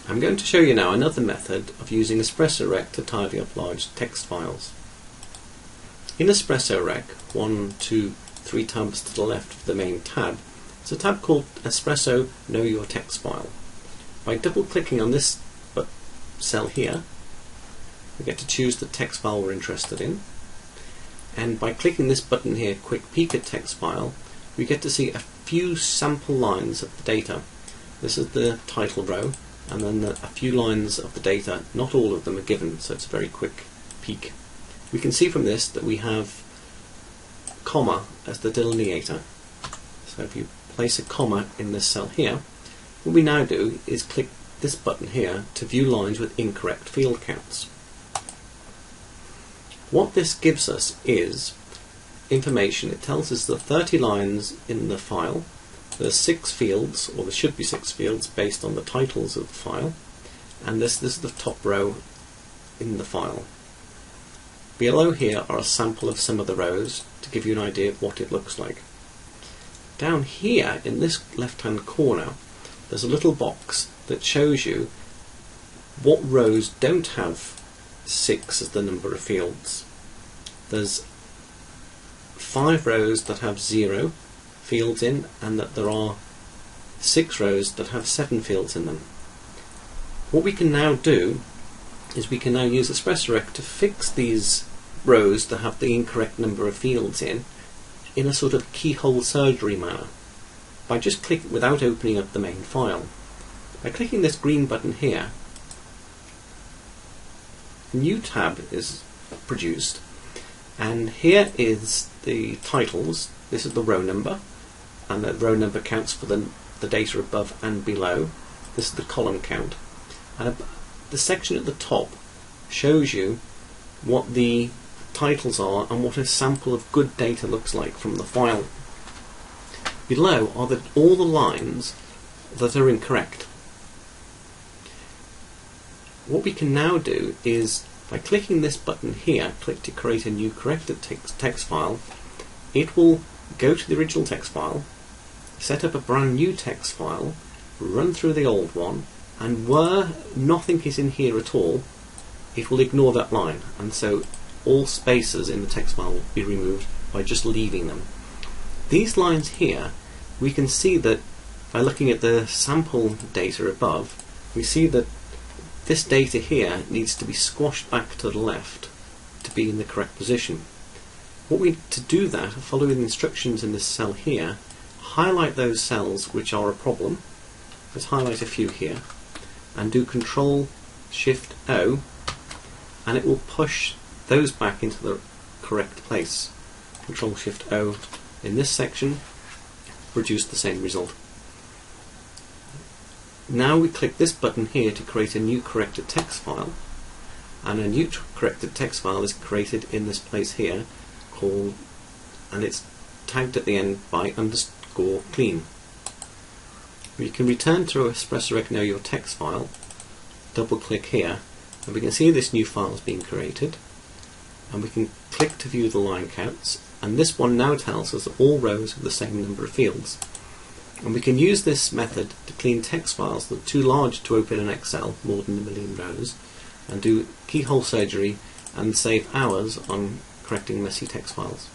I'm going to show you now another method of using EspressoRec to tidy up large text files. In EspressoRec, 1, 2, 3 tabs to the left of the main tab, there's a tab called Espresso Know Your Text File. By double clicking on this cell here, we get to choose the text file we're interested in, and by clicking this button here, Quick Peek at Text File, we get to see a few sample lines of the data. This is the title row, and then a few lines of the data. Not all of them are given, so it's a very quick peek. We can see from this that we have comma as the delineator. So if you place a comma in this cell here, what we now do is click this button here to view lines with incorrect field counts. What this gives us is information. It tells us the 30 lines in the file. There's 6 fields, or there should be 6 fields based on the titles of the file, and this is the top row in the file. Below here are a sample of some of the rows to give you an idea of what it looks like. Down here in this left hand corner there's a little box that shows you what rows don't have 6 as the number of fields. There's 5 rows that have 0 fields in, and that there are 6 rows that have 7 fields in them. What we can now do is we can now use EspressoRec to fix these rows that have the incorrect number of fields in a sort of keyhole surgery manner, by just clicking without opening up the main file. By clicking this green button here, a new tab is produced, and here is the titles. This is the row number, and the row number counts for the data above and below. This is the column count, and the section at the top shows you what the titles are and what a sample of good data looks like from the file. Below are all the lines that are incorrect. What we can now do is, by clicking this button here, click to create a new corrected text file, it will go to the original text file, set up a brand new text file, run through the old one, and where nothing is in here at all, it will ignore that line, and so all spaces in the text file will be removed by just leaving them. These lines here, we can see that by looking at the sample data above, we see that this data here needs to be squashed back to the left to be in the correct position. What we need to do that, following the instructions in this cell here, highlight those cells which are a problem. Let's highlight a few here, and do Control-Shift-O, and it will push those back into the correct place. Control-Shift-O in this section produced the same result. Now we click this button here to create a new corrected text file, and a new corrected text file is created in this place here, and it's tagged at the end by _clean. We can return to EspressoRec Know Your Text File, double click here, and we can see this new file is being created, and we can click to view the line counts, and this one now tells us that all rows have the same number of fields. And we can use this method to clean text files that are too large to open in Excel, more than 1 million rows, and do keyhole surgery and save hours on correcting messy text files.